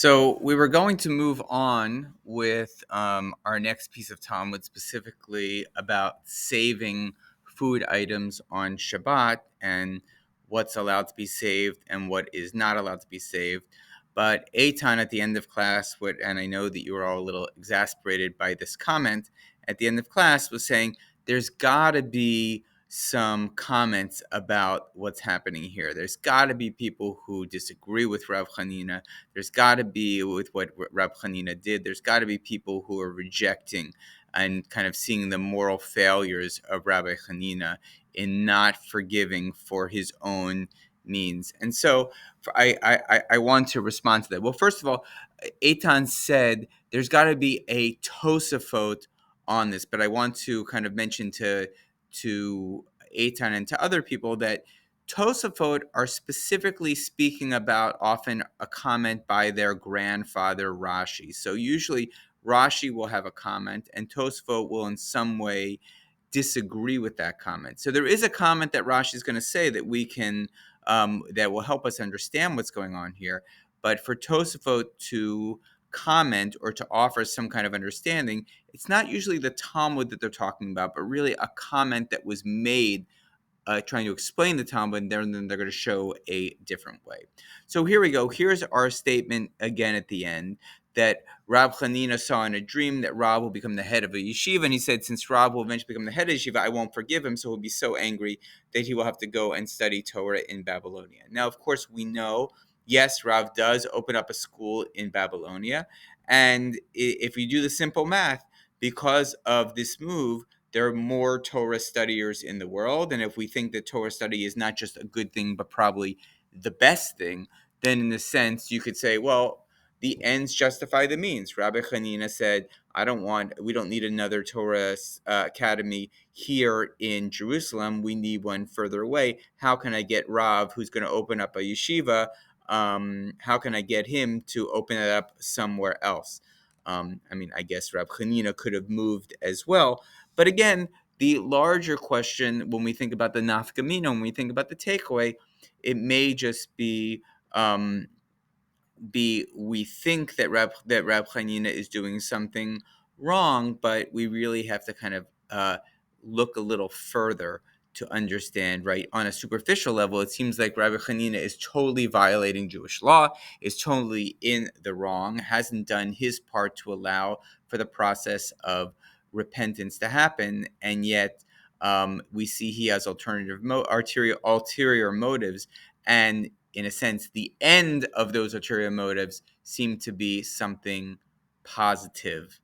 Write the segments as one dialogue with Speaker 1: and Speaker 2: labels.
Speaker 1: So we were going to move on with our next piece of Talmud, specifically about saving food items on Shabbat and what's allowed to be saved and what is not allowed to be saved. But Eitan at the end of class, and I know that you were all a little exasperated by this comment, at the end of class was saying there's got to be some comments about what's happening here. There's got to be people who disagree with Rav Hanina. There's got to be, with what Rab Hanina did, there's got to be people who are rejecting and kind of seeing the moral failures of Rabbi Hanina in not forgiving for his own means. And so I want to respond to that. Well, first of all, Eitan said there's got to be a Tosafot on this, but I want to kind of mention to Eitan and to other people that Tosafot are specifically speaking about often a comment by their grandfather Rashi. So usually Rashi will have a comment and Tosafot will in some way disagree with that comment. So there is a comment that Rashi is going to say that we can that will help us understand what's going on here. But for Tosafot to comment or to offer some kind of understanding, it's not usually the Talmud that they're talking about, but really a comment that was made trying to explain the Talmud, and then they're going to show a different way. So here we go. Here's our statement again at the end that Rab Chanina saw in a dream that Rab will become the head of a yeshiva, and he said, since Rab will eventually become the head of yeshiva, I won't forgive him, so he'll be so angry that he will have to go and study Torah in Babylonia. Now, of course, we know, yes, Rab does open up a school in Babylonia, and if we do the simple math, because of this move, there are more Torah studiers in the world. And if we think that Torah study is not just a good thing, but probably the best thing, then in a sense, you could say, well, the ends justify the means. Rabbi Hanina said, we don't need another Torah academy here in Jerusalem. We need one further away. How can I get Rav, who's going to open up a yeshiva, how can I get him to open it up somewhere else? I guess Rab Hanina could have moved as well. But again, the larger question when we think about the nafkamina, when we think about the takeaway, it may just be we think that Rab Hanina is doing something wrong, but we really have to kind of look a little further to understand, right? On a superficial level, it seems like Rabbi Hanina is totally violating Jewish law, is totally in the wrong, hasn't done his part to allow for the process of repentance to happen, and yet we see he has ulterior motives, and in a sense, the end of those ulterior motives seem to be something positive,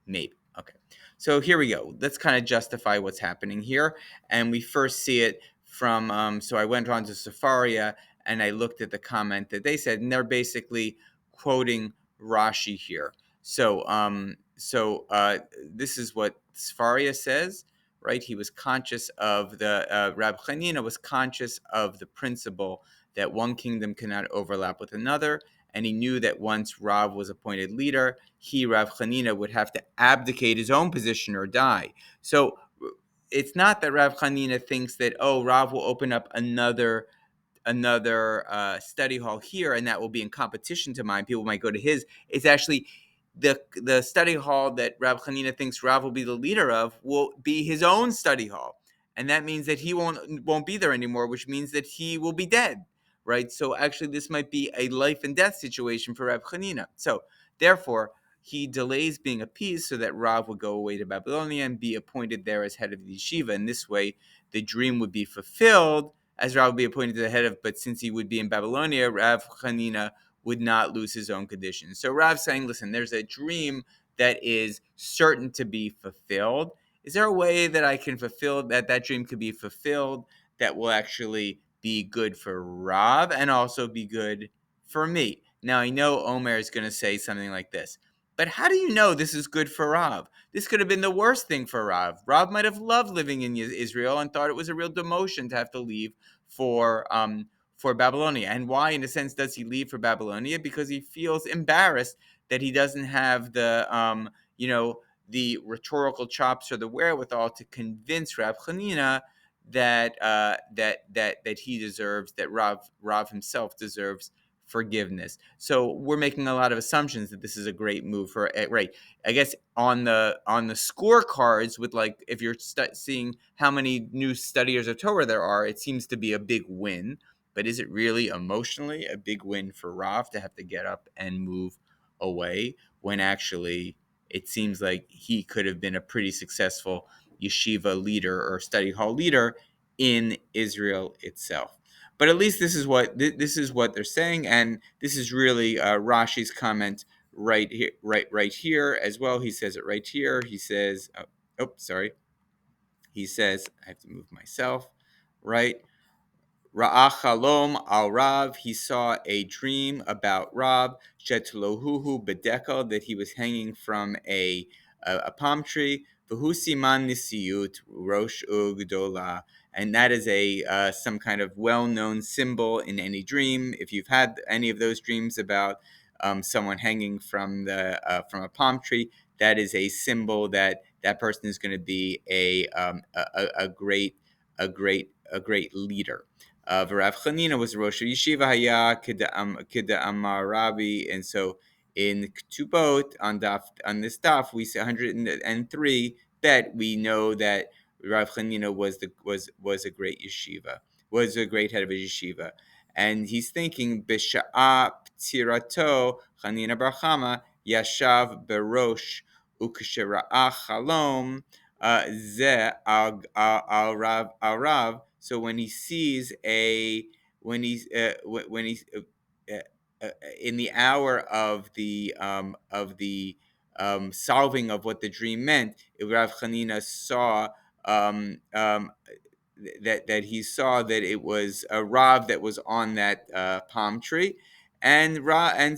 Speaker 1: maybe. Okay, so here we go. Let's kind of justify what's happening here, and we first see it from. So I went on to Sefaria and I looked at the comment that they said, and they're basically quoting Rashi here. So this is what Sefaria says, right? He was conscious of Rab Chanina was conscious of the principle that one kingdom cannot overlap with another, and he knew that once Rav was appointed leader, Rav Chanina, would have to abdicate his own position or die. So it's not that Rav Chanina thinks that, Rav will open up another study hall here, and that will be in competition to mine. People might go to his. It's actually the study hall that Rav Chanina thinks Rav will be the leader of will be his own study hall, and that means that he won't be there anymore, which means that he will be dead, right? So actually, this might be a life and death situation for Rav Chanina. So therefore, he delays being appeased so that Rav would go away to Babylonia and be appointed there as head of the yeshiva. And this way, the dream would be fulfilled as Rav would be appointed to the head of, but since he would be in Babylonia, Rav Chanina would not lose his own condition. So Rav's saying, listen, there's a dream that is certain to be fulfilled. Is there a way that I can fulfill that dream could be fulfilled that will actually be good for Rav and also be good for me? Now, I know Omer is going to say something like this, but how do you know this is good for Rav? This could have been the worst thing for Rav. Rav might have loved living in Israel and thought it was a real demotion to have to leave for Babylonia. And why, in a sense, does he leave for Babylonia? Because he feels embarrassed that he doesn't have the rhetorical chops or the wherewithal to convince Rav Chanina that he deserves, that Rav himself deserves forgiveness. So we're making a lot of assumptions that this is a great move for right. I guess on the scorecards with like if you're seeing how many new studiers of Torah there are, it seems to be a big win. But is it really emotionally a big win for Rav to have to get up and move away when actually it seems like he could have been a pretty successful yeshiva leader or study hall leader in Israel itself? But at least this is what they're saying, and this is really Rashi's comment right here, right here as well. He says it right here. He says, sorry. He says, I have to move myself, right? Ra'ah chalom al Rav. He saw a dream about Rav. Shetlohuhu bedekel, that he was hanging from a palm tree. V'hu siman nisiyut rosh ugdola, and that is a some kind of well-known symbol in any dream. If you've had any of those dreams about someone hanging from a palm tree, that is a symbol that that person is going to be a great leader. Rav Chanina was Rosh Yeshiva Haya Kida Amar Rabbi, and so in Ketubot on this daf we see 103 bet we know that Rav Chanina was a great yeshiva, was a great head of a yeshiva, and he's thinking Bisha'a Ptirato Chanina Bar Chama Yashav Berosh Ukshera'a Chalom Ze al Rav. So when he sees when he's in the hour of the solving of what the dream meant, Rav Chanina saw that he saw that it was a Rav that was on that palm tree, and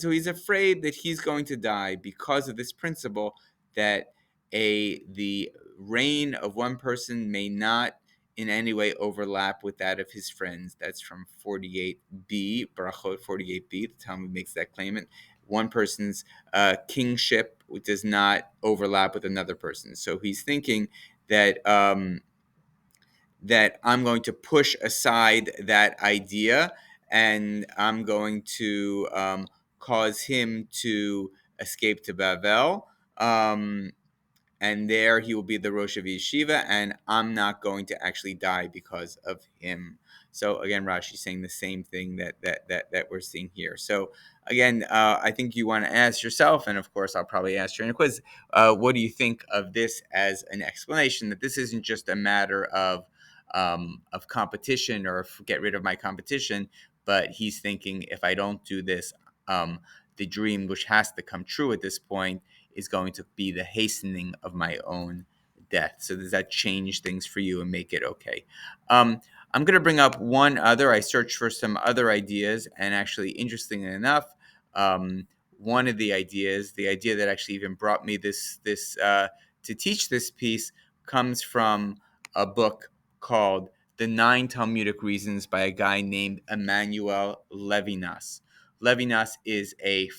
Speaker 1: so he's afraid that he's going to die because of this principle that the reign of one person may not in any way overlap with that of his friends. That's from 48b, Barachot 48b. The Talmud makes that claim. And one person's kingship does not overlap with another person. So he's thinking that that I'm going to push aside that idea, and I'm going to cause him to escape to Bavel. And there he will be the Rosh of Yeshiva, and I'm not going to actually die because of him. So again, Rashi saying the same thing that we're seeing here. So again, I think you want to ask yourself, and of course I'll probably ask you in a quiz, what do you think of this as an explanation that this isn't just a matter of competition or get rid of my competition, but he's thinking if I don't do this, the dream which has to come true at this point is going to be the hastening of my own death. So does that change things for you and make it okay? I'm going to bring up one other. I searched for some other ideas, and actually, interestingly enough, one of the idea that actually even brought me this to teach this piece, comes from a book called The 9 Talmudic Reasons by a guy named Emmanuel Levinas. Levinas is a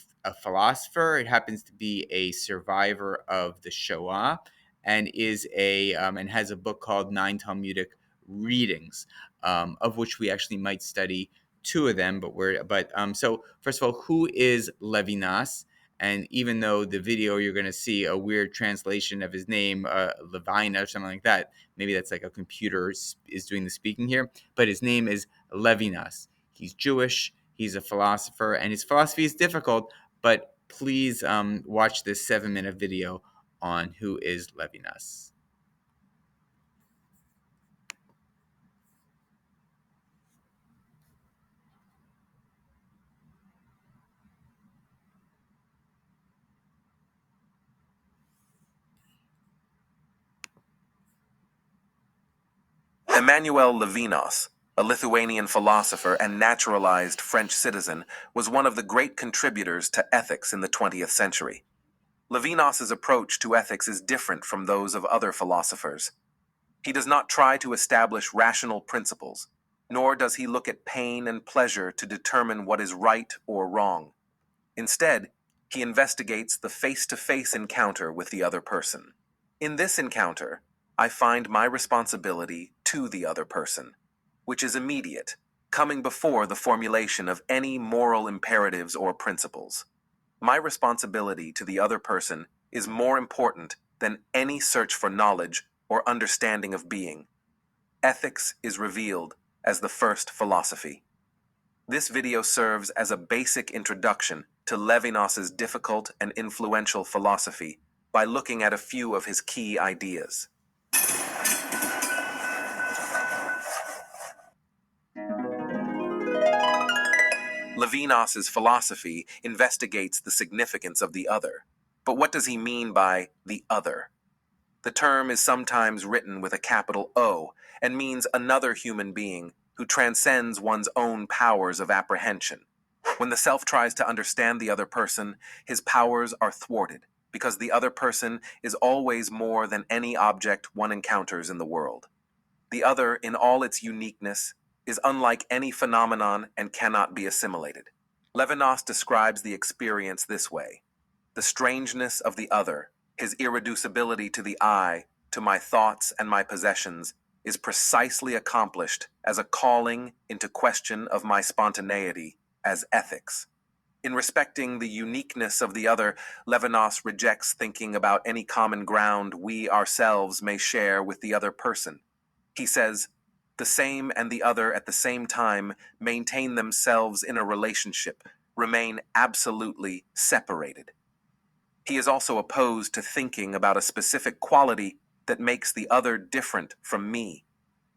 Speaker 1: philosopher. It happens to be a survivor of the Shoah, and is and has a book called 9 Talmudic Readings, of which we actually might study 2 of them. So first of all, who is Levinas? And even though the video you're going to see a weird translation of his name, Levina or something like that, maybe that's like a computer is doing the speaking here, but his name is Levinas. He's Jewish. He's a philosopher, and his philosophy is difficult, but please watch this 7-minute video on who is Levinas.
Speaker 2: Emmanuel Levinas, a Lithuanian philosopher and naturalized French citizen, was one of the great contributors to ethics in the 20th century. Levinas's approach to ethics is different from those of other philosophers. He does not try to establish rational principles, nor does he look at pain and pleasure to determine what is right or wrong. Instead, he investigates the face-to-face encounter with the other person. In this encounter, I find my responsibility to the other person, which is immediate, coming before the formulation of any moral imperatives or principles. My responsibility to the other person is more important than any search for knowledge or understanding of being. Ethics is revealed as the first philosophy. This video serves as a basic introduction to Levinas's difficult and influential philosophy by looking at a few of his key ideas. Levinas's philosophy investigates the significance of the other. But what does he mean by the other? The term is sometimes written with a capital O and means another human being who transcends one's own powers of apprehension. When the self tries to understand the other person, his powers are thwarted because the other person is always more than any object one encounters in the world. The other, in all its uniqueness, is unlike any phenomenon and cannot be assimilated. Levinas describes the experience this way: the strangeness of the other, his irreducibility to the I, to my thoughts and my possessions, is precisely accomplished as a calling into question of my spontaneity as ethics. In respecting the uniqueness of the other, Levinas rejects thinking about any common ground we ourselves may share with the other person. He says, the same and the other at the same time maintain themselves in a relationship, remain absolutely separated. He is also opposed to thinking about a specific quality that makes the other different from me.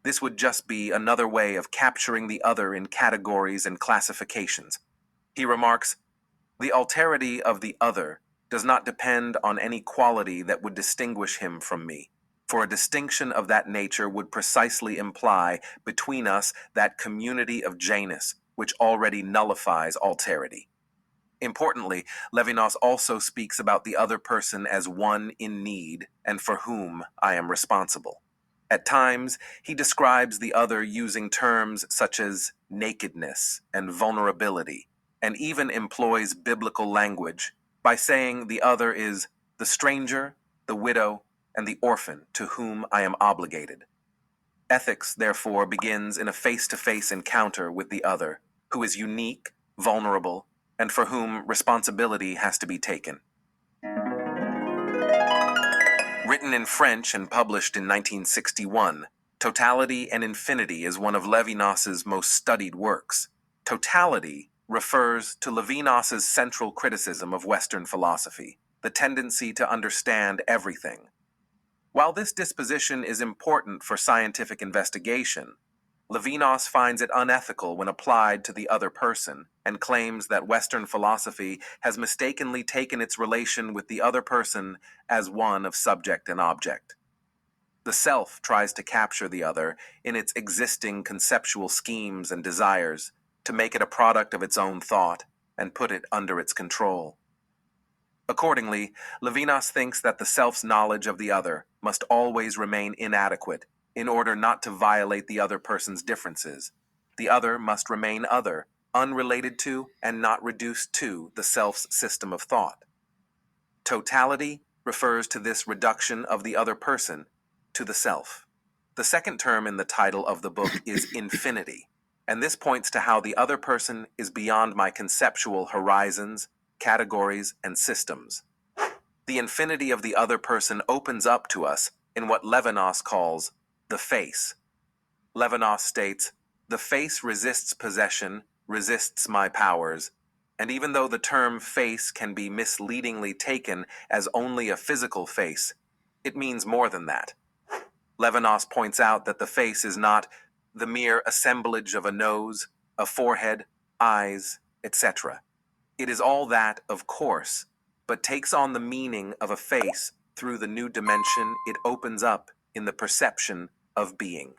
Speaker 2: This would just be another way of capturing the other in categories and classifications. He remarks, the alterity of the other does not depend on any quality that would distinguish him from me, for a distinction of that nature would precisely imply between us that community of Janus which already nullifies alterity. Importantly, Levinas also speaks about the other person as one in need and for whom I am responsible. At times, he describes the other using terms such as nakedness and vulnerability, and even employs biblical language by saying the other is the stranger, the widow, and the orphan to whom I am obligated. Ethics, therefore, begins in a face-to-face encounter with the other, who is unique, vulnerable, and for whom responsibility has to be taken. Written in French and published in 1961, Totality and Infinity is one of Levinas's most studied works. Totality refers to Levinas's central criticism of Western philosophy, the tendency to understand everything. While this disposition is important for scientific investigation, Levinas finds it unethical when applied to the other person and claims that Western philosophy has mistakenly taken its relation with the other person as one of subject and object. The self tries to capture the other in its existing conceptual schemes and desires to make it a product of its own thought and put it under its control. Accordingly, Levinas thinks that the self's knowledge of the other must always remain inadequate in order not to violate the other person's differences. The other must remain other, unrelated to and not reduced to the self's system of thought. Totality refers to this reduction of the other person to the self. The second term in the title of the book is infinity, and this points to how the other person is beyond my conceptual horizons, categories, and systems. The infinity of the other person opens up to us in what Levinas calls the face. Levinas states, the face resists possession, resists my powers, and even though the term face can be misleadingly taken as only a physical face, it means more than that. Levinas points out that the face is not the mere assemblage of a nose, a forehead, eyes, etc. It is all that, of course, but takes on the meaning of a face through the new dimension it opens up in the perception of being.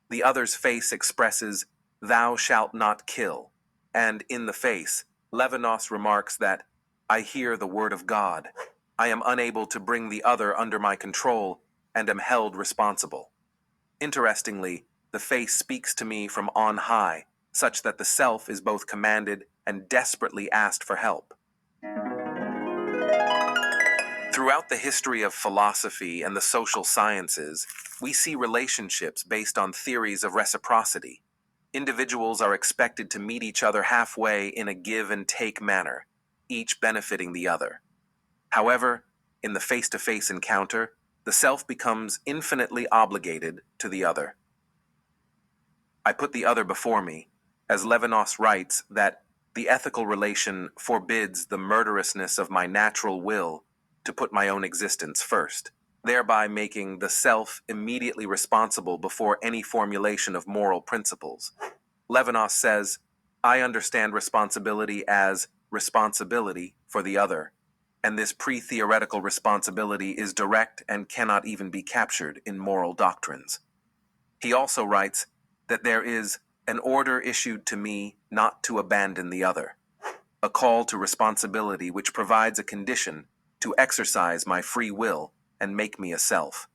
Speaker 2: The other's face expresses, thou shalt not kill, and in the face, Levinas remarks that, I hear the word of God. I am unable to bring the other under my control and am held responsible. Interestingly, the face speaks to me from on high, such that the self is both commanded and desperately asked for help. Throughout the history of philosophy and the social sciences, we see relationships based on theories of reciprocity. Individuals are expected to meet each other halfway in a give and take manner, each benefiting the other. However, in the face-to-face encounter, the self becomes infinitely obligated to the other. I put the other before me, as Levinas writes that the ethical relation forbids the murderousness of my natural will to put my own existence first, thereby making the self immediately responsible before any formulation of moral principles. Levinas says, I understand responsibility as responsibility for the other, and this pre-theoretical responsibility is direct and cannot even be captured in moral doctrines. He also writes that there is an order issued to me not to abandon the other, a call to responsibility which provides a condition to exercise my free will and make me a self.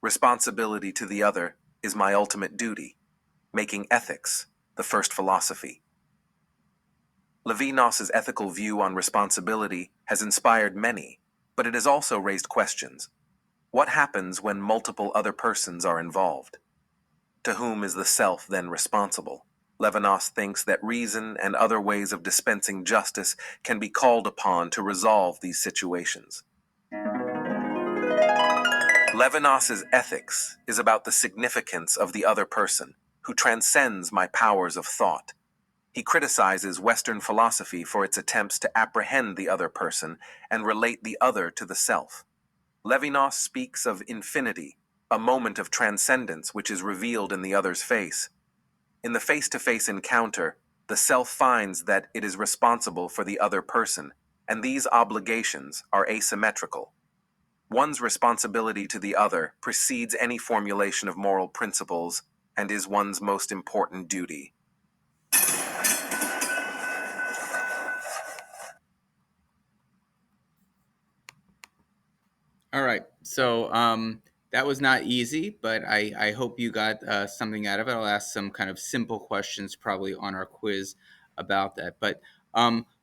Speaker 2: Responsibility to the other is my ultimate duty, making ethics the first philosophy. Levinas's ethical view on responsibility has inspired many, but it has also raised questions. What happens when multiple other persons are involved? To whom is the self then responsible? Levinas thinks that reason and other ways of dispensing justice can be called upon to resolve these situations. Levinas's ethics is about the significance of the other person, who transcends my powers of thought. He criticizes Western philosophy for its attempts to apprehend the other person and relate the other to the self. Levinas speaks of infinity, a moment of transcendence which is revealed in the other's face. In the face-to-face encounter, the self finds that it is responsible for the other person, and these obligations are asymmetrical. One's responsibility to the other precedes any formulation of moral principles and is one's most important duty.
Speaker 1: All right. So that was not easy, but I hope you got something out of it. I'll ask some kind of simple questions probably on our quiz about that. But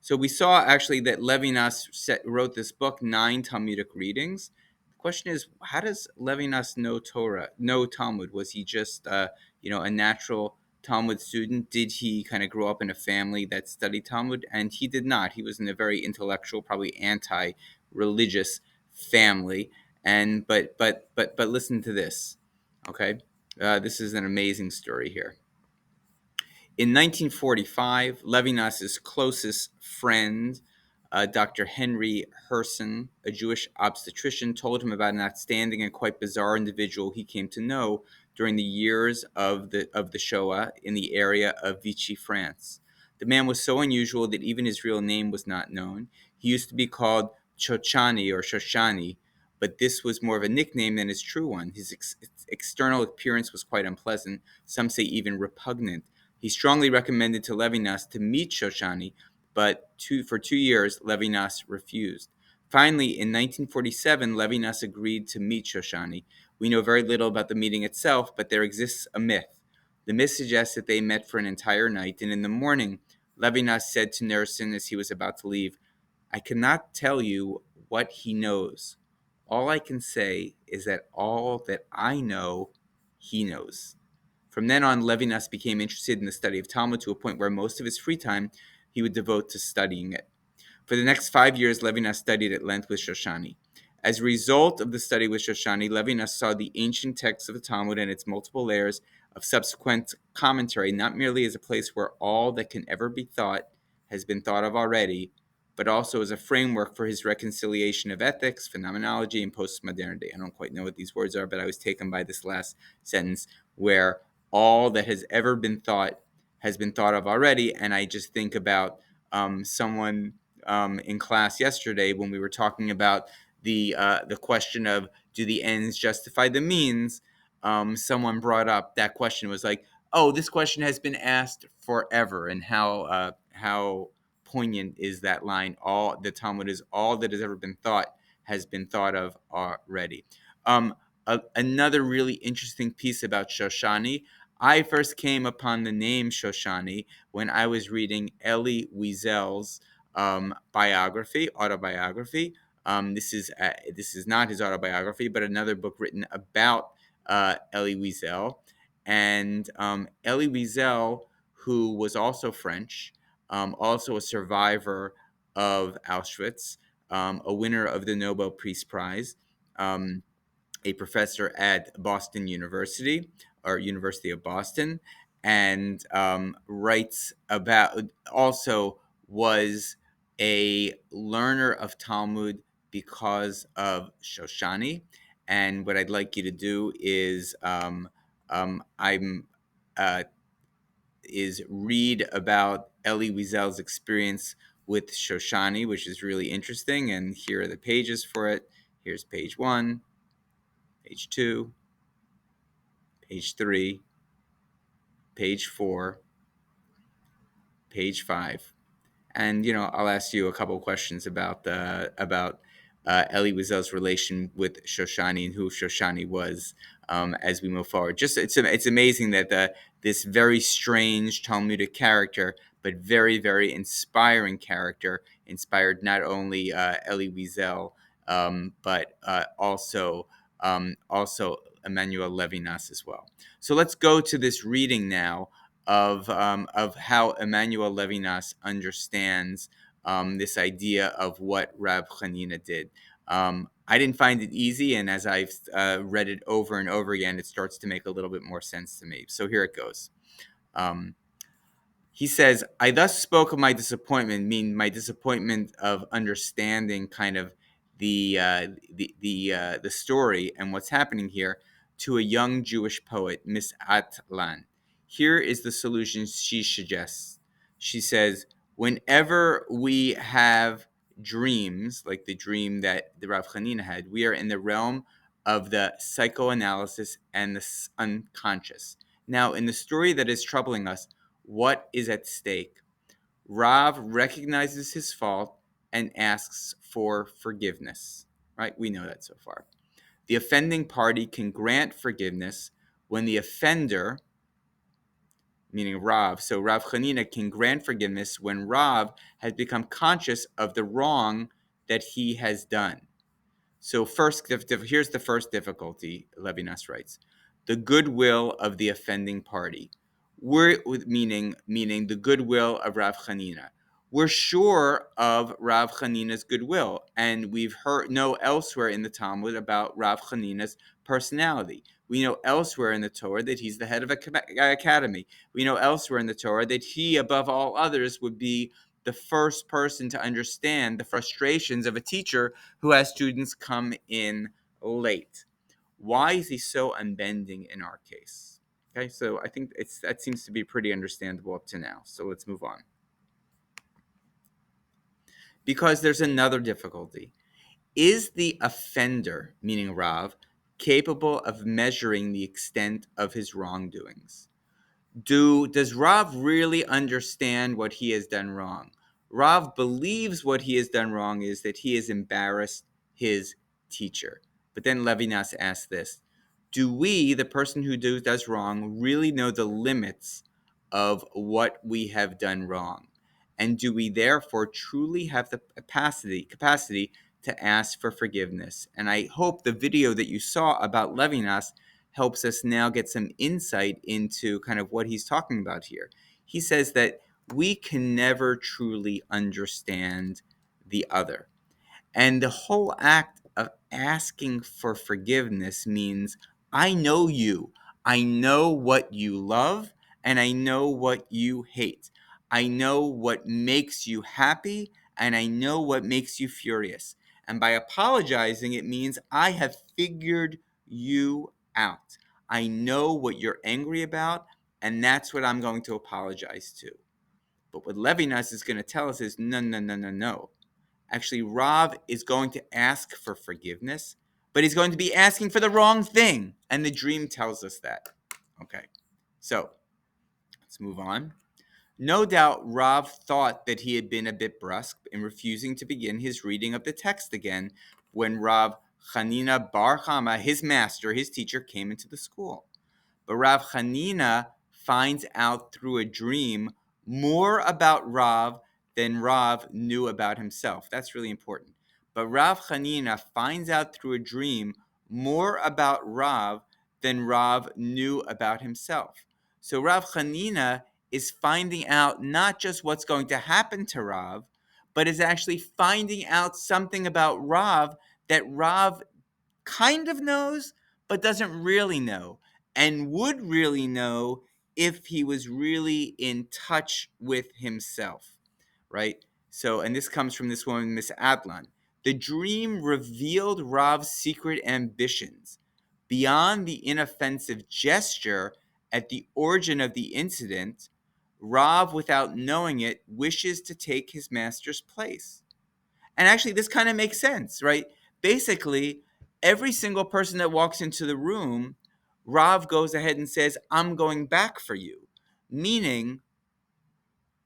Speaker 1: so we saw actually that Levinas wrote this book, 9 Talmudic Readings. The question is, how does Levinas know Torah, know Talmud? Was he just a natural Talmud student? Did he kind of grow up in a family that studied Talmud? And he did not. He was in a very intellectual, probably anti-religious family. And but listen to this. Okay, this is an amazing story here. In 1945, Levinas's closest friend, Dr. Henry Herson, a Jewish obstetrician, told him about an outstanding and quite bizarre individual he came to know during the years of the Shoah in the area of Vichy, France. The man was so unusual that even his real name was not known. He used to be called Chochani or Shoshani, but this was more of a nickname than his true one. His external appearance was quite unpleasant, some say even repugnant. He strongly recommended to Levinas to meet Shoshani, but for 2 years, Levinas refused. Finally, in 1947, Levinas agreed to meet Shoshani. We know very little about the meeting itself, but there exists a myth. The myth suggests that they met for an entire night, and in the morning, Levinas said to Nersin as he was about to leave, I cannot tell you what he knows. All I can say is that all that I know, he knows. From then on, Levinas became interested in the study of Talmud to a point where most of his free time he would devote to studying it. For the next 5 years, Levinas studied at length with Shoshani. As a result of the study with Shoshani, Levinas saw the ancient texts of the Talmud and its multiple layers of subsequent commentary not merely as a place where all that can ever be thought has been thought of already, but also as a framework for his reconciliation of ethics, phenomenology, and postmodernity. I don't quite know what these words are, but I was taken by this last sentence where all that has ever been thought has been thought of already. And I just think about someone in class yesterday when we were talking about the question of do the ends justify the means. Someone brought up that question was like, oh, this question has been asked forever, and how poignant is that line? All the Talmud is all that has ever been thought has been thought of already. Another really interesting piece about Shoshani. I first came upon the name Shoshani when I was reading Elie Wiesel's autobiography. This is not his autobiography, but another book written about Elie Wiesel. And Elie Wiesel, who was also French, also a survivor of Auschwitz, a winner of the Nobel Peace Prize, um, a professor at Boston University or University of Boston, and writes about, also was a learner of Talmud because of Shoshani. And what I'd like you to do is I'm uh, is read about Elie Wiesel's experience with Shoshani, which is really interesting. And here are the pages for it. Here's page 1, page 2, page 3, page 4, page 5. And I'll ask you a couple of questions about Elie Wiesel's relation with Shoshani and who Shoshani was, as we move forward. Just it's amazing that this very strange Talmudic character, but very, very inspiring character, inspired not only Elie Wiesel, but also Emmanuel Levinas as well. So let's go to this reading now of how Emmanuel Levinas understands this idea of what Rab Chanina did. I didn't find it easy, and as I've read it over and over again, it starts to make a little bit more sense to me. So here it goes. Um, he says, "I thus spoke of my disappointment, meaning my disappointment of understanding kind of the story and what's happening here, to a young Jewish poet, Miss Atlan. Here is the solution she suggests. She says, whenever we have dreams, like the dream that the Rav Chanina had, we are in the realm of the psychoanalysis and the unconscious. Now, in the story that is troubling us, what is at stake? Rav recognizes his fault and asks for forgiveness. Right? We know that so far. The offending party can grant forgiveness when the offender, meaning Rav, so Rav Chanina can grant forgiveness when Rav has become conscious of the wrong that he has done. So here's the first difficulty, Levinas writes. The goodwill of the offending party. Meaning the goodwill of Rav Chanina. We're sure of Rav Chanina's goodwill, and we've know elsewhere in the Talmud about Rav Chanina's personality. We know elsewhere in the Torah that he's the head of an academy. We know elsewhere in the Torah that he, above all others, would be the first person to understand the frustrations of a teacher who has students come in late. Why is he so unbending in our case? Okay, so I think that seems to be pretty understandable up to now. So let's move on. Because there's another difficulty. Is the offender, meaning Rav, capable of measuring the extent of his wrongdoings? Does Rav really understand what he has done wrong? Rav believes what he has done wrong is that he has embarrassed his teacher. But then Levinas asks this: do we, the person who does wrong, really know the limits of what we have done wrong? And do we therefore truly have the capacity to ask for forgiveness? And I hope the video that you saw about Levinas helps us now get some insight into kind of what he's talking about here. He says that we can never truly understand the other. And the whole act of asking for forgiveness means I know you. I know what you love and I know what you hate. I know what makes you happy and I know what makes you furious. And by apologizing, it means I have figured you out. I know what you're angry about, and that's what I'm going to apologize to. But what Levinas is going to tell us is no, no, no, no, no. Actually, Rav is going to ask for forgiveness, but he's going to be asking for the wrong thing. And the dream tells us that. Okay, so let's move on. No doubt Rav thought that he had been a bit brusque in refusing to begin his reading of the text again when Rav Chanina Bar Chama, his master, his teacher, came into the school. But Rav Chanina finds out through a dream more about Rav than Rav knew about himself. That's really important. But Rav Chanina finds out through a dream more about Rav than Rav knew about himself. So Rav Chanina is finding out not just what's going to happen to Rav, but is actually finding out something about Rav that Rav kind of knows, but doesn't really know, and would really know if he was really in touch with himself, right? So, and this comes from this woman, Miss Adlan. The dream revealed Rav's secret ambitions. Beyond the inoffensive gesture at the origin of the incident, Rav, without knowing it, wishes to take his master's place. And actually, this kind of makes sense, right? Basically, every single person that walks into the room, Rav goes ahead and says, I'm going back for you. Meaning,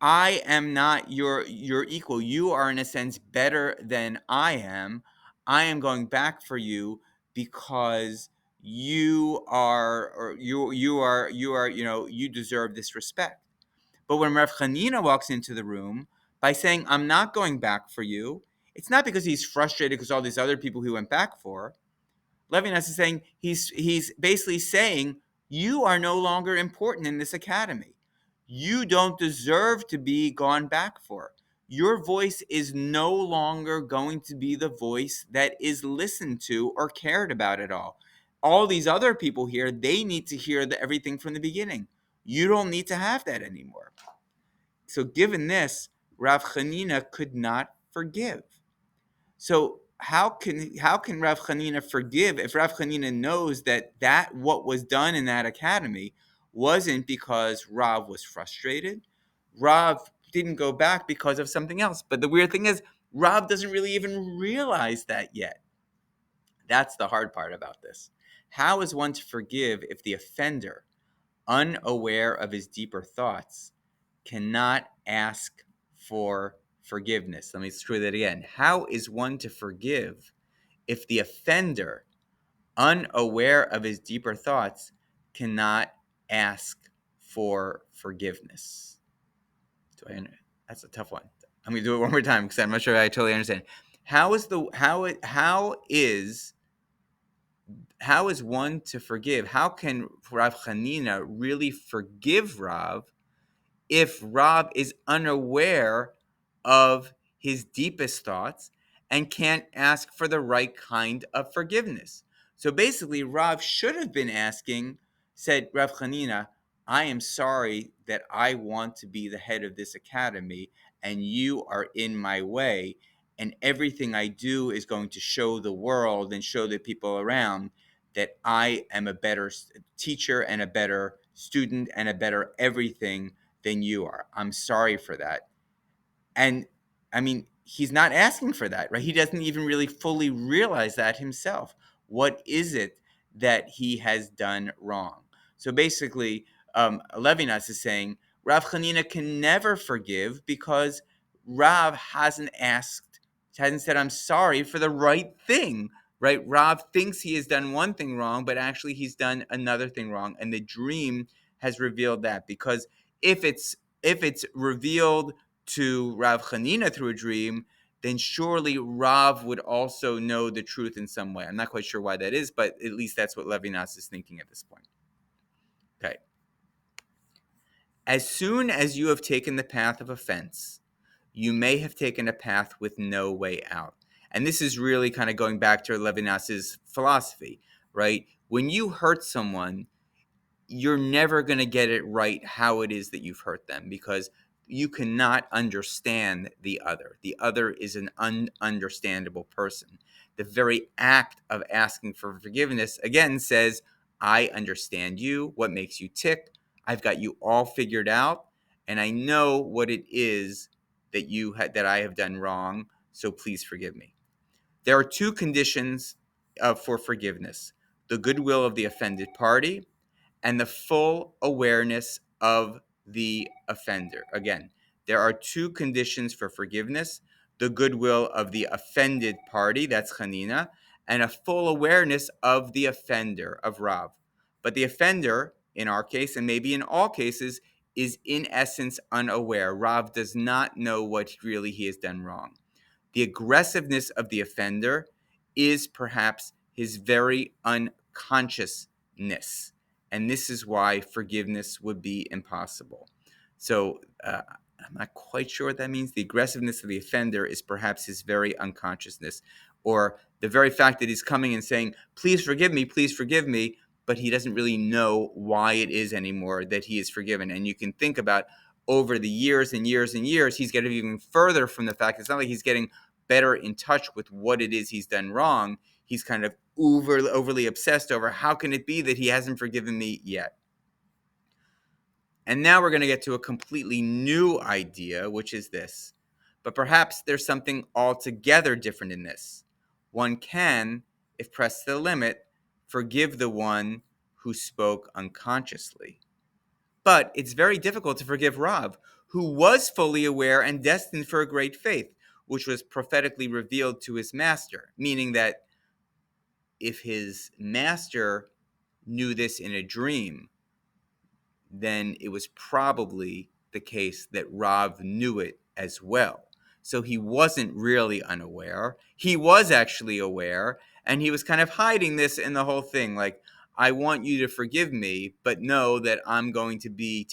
Speaker 1: I am not your equal. You are, in a sense, better than I am. I am going back for you because you are, or you deserve this respect. But when Rav Chanina walks into the room by saying, I'm not going back for you, it's not because he's frustrated because all these other people he went back for. Levinas is saying, he's basically saying, you are no longer important in this academy. You don't deserve to be gone back for. Your voice is no longer going to be the voice that is listened to or cared about at all. All these other people here, they need to hear everything from the beginning. You don't need to have that anymore. So given this, Rav Chanina could not forgive. So how can Rav Chanina forgive if Rav Chanina knows that what was done in that academy wasn't because Rav was frustrated? Rav didn't go back because of something else. But the weird thing is, Rav doesn't really even realize that yet. That's the hard part about this. How is one to forgive if the offender, unaware of his deeper thoughts, cannot ask for forgiveness? Let me screw that again. How is one to forgive if the offender, unaware of his deeper thoughts, cannot ask for forgiveness? That's a tough one. I'm gonna do it one more time because I'm not sure I totally understand. How is one to forgive? How can Rav Chanina really forgive Rav if Rav is unaware of his deepest thoughts and can't ask for the right kind of forgiveness? So basically, Rav should have been asking, said, Rav Chanina, I am sorry that I want to be the head of this academy and you are in my way. And everything I do is going to show the world and show the people around that I am a better teacher and a better student and a better everything than you are. I'm sorry for that. And I mean, he's not asking for that, right? He doesn't even really fully realize that himself. What is it that he has done wrong? So basically, Levinas is saying Rav Chanina can never forgive because Rav hasn't said, I'm sorry for the right thing, right? Rav thinks he has done one thing wrong, but actually he's done another thing wrong. And the dream has revealed that, because if it's revealed to Rav Chanina through a dream, then surely Rav would also know the truth in some way. I'm not quite sure why that is, but at least that's what Levinas is thinking at this point. Okay. As soon as you have taken the path of offense, you may have taken a path with no way out. And this is really kind of going back to Levinas's philosophy, right? When you hurt someone, you're never going to get it right how it is that you've hurt them, because you cannot understand the other. The other is an ununderstandable person. The very act of asking for forgiveness, again, says, I understand you, what makes you tick. I've got you all figured out, and I know what it is that I have done wrong, so please forgive me. There are two conditions for forgiveness: the goodwill of the offended party and the full awareness of the offender. Again, there are two conditions for forgiveness: the goodwill of the offended party, that's Chanina, and a full awareness of the offender, of Rav. But the offender, in our case, and maybe in all cases, is in essence unaware. Rav does not know what really he has done wrong. The aggressiveness of the offender is perhaps his very unconscious aggressiveness. And this is why forgiveness would be impossible. So I'm not quite sure what that means. The aggressiveness of the offender is perhaps his very unconsciousness, or the very fact that he's coming and saying, please forgive me, but he doesn't really know why it is anymore that he is forgiven. And you can think about over the years and years and years, he's getting even further from the fact. It's not like he's getting better in touch with what it is he's done wrong. He's kind of overly obsessed over how can it be that he hasn't forgiven me yet. And now we're going to get to a completely new idea, which is this. But perhaps there's something altogether different in this. One can, if pressed to the limit, forgive the one who spoke unconsciously. But it's very difficult to forgive Rav, who was fully aware and destined for a great faith, which was prophetically revealed to his master, meaning that if his master knew this in a dream, then it was probably the case that Rav knew it as well. So he wasn't really unaware. He was actually aware, and he was kind of hiding this in the whole thing. Like, I want you to forgive me, but know that I'm going to be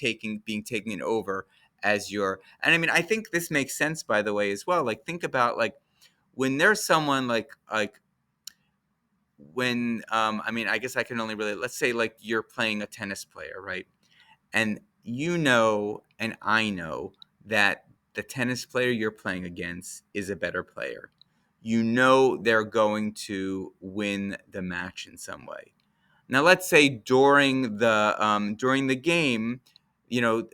Speaker 1: being taken over as your. And I mean, I think this makes sense, by the way, as well. Like, think about like when there's someone like when I mean, I guess I can only really, let's say like you're playing a tennis player, right? And you know, and I know that the tennis player you're playing against is a better player. You know they're going to win the match in some way. Now, let's say during the game,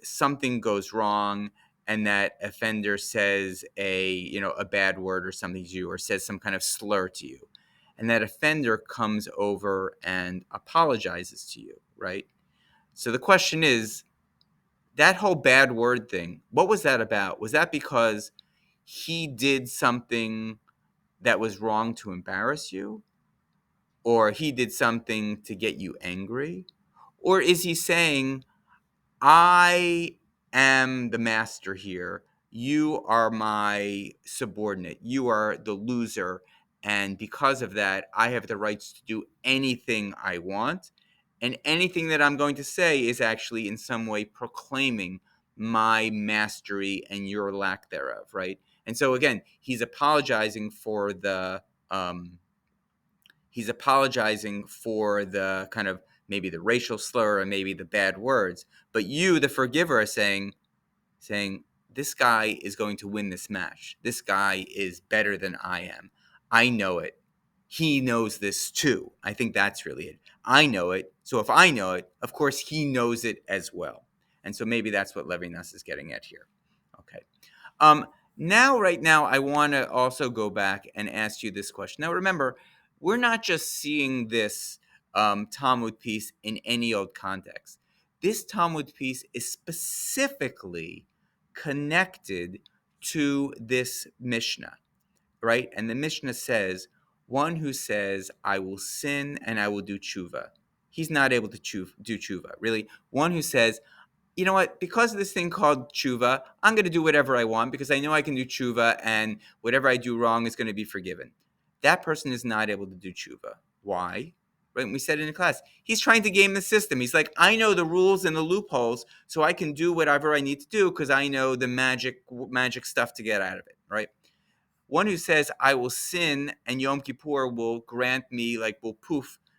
Speaker 1: something goes wrong, and that offender says a bad word or something to you, or says some kind of slur to you, and that offender comes over and apologizes to you, right? So the question is, that whole bad word thing, what was that about? Was that because he did something that was wrong to embarrass you? Or he did something to get you angry? Or is he saying, I am the master here. You are my subordinate. You are the loser. And because of that, I have the rights to do anything I want. And anything that I'm going to say is actually in some way proclaiming my mastery and your lack thereof, right? And so again, um, he's apologizing for the kind of maybe the racial slur or maybe the bad words. But you, the forgiver, are saying this guy is going to win this match. This guy is better than I am. I know it. He knows this too. I think that's really it. I know it. So if I know it, of course he knows it as well. And so maybe that's what Levinas is getting at here. Okay. Um, right now, I want to also go back and ask you this question. Now, remember, we're not just seeing this Talmud piece in any old context. This Talmud piece is specifically connected to this Mishnah, right? And the Mishnah says, one who says, I will sin and I will do tshuva. He's not able to do tshuva, really. One who says, you know what? Because of this thing called tshuva, I'm going to do whatever I want because I know I can do tshuva and whatever I do wrong is going to be forgiven. That person is not able to do tshuva. Why? Right? We said it in class. He's trying to game the system. He's like, I know the rules and the loopholes, so I can do whatever I need to do because I know the magic stuff to get out of it. Right? One who says, I will sin and Yom Kippur will grant me, like, will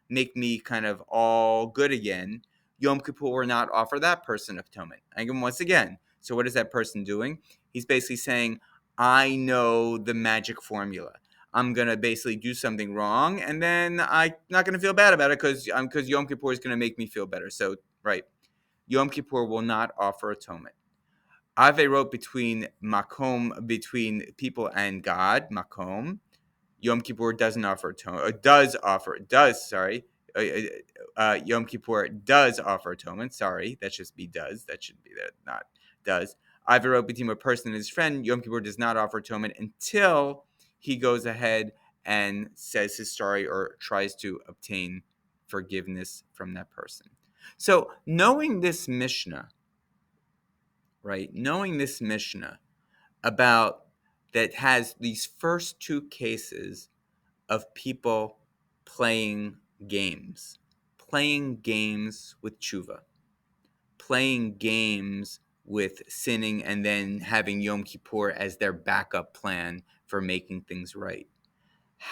Speaker 1: make me kind of all good again. Yom Kippur will not offer that person atonement. And once again, so what is that person doing? He's basically saying, I know the magic formula. I'm going to basically do something wrong, and then I'm not going to feel bad about it because Yom Kippur is going to make me feel better. So, right, Yom Kippur will not offer atonement. Ave wrote between people and God, makom. Yom Kippur doesn't offer atonement. Yom Kippur does offer atonement. Sorry, that should be does. That should be that, not does. Ave wrote between a person and his friend. Yom Kippur does not offer atonement until he goes ahead and says his story or tries to obtain forgiveness from that person. So knowing this Mishnah, right? Knowing this Mishnah about that has these first two cases of people playing games, playing games with tshuva, playing games with sinning, and then having Yom Kippur as their backup plan for making things right.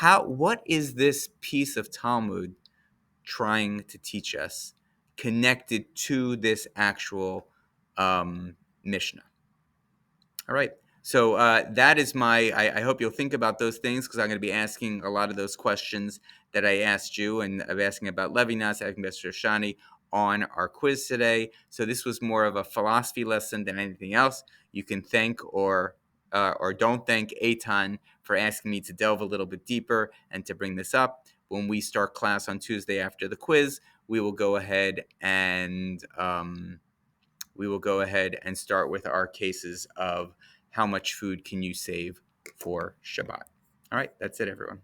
Speaker 1: What is this piece of Talmud trying to teach us connected to this actual Mishnah? All right. So that is I hope you'll think about those things, because I'm going to be asking a lot of those questions that I asked you, and I'm asking about Levinas, asking about Shoshani on our quiz today. So this was more of a philosophy lesson than anything else. You can thank or don't thank Eitan for asking me to delve a little bit deeper and to bring this up. When we start class on Tuesday after the quiz, we will go ahead and start with our cases of how much food can you save for Shabbat. All right, that's it, everyone.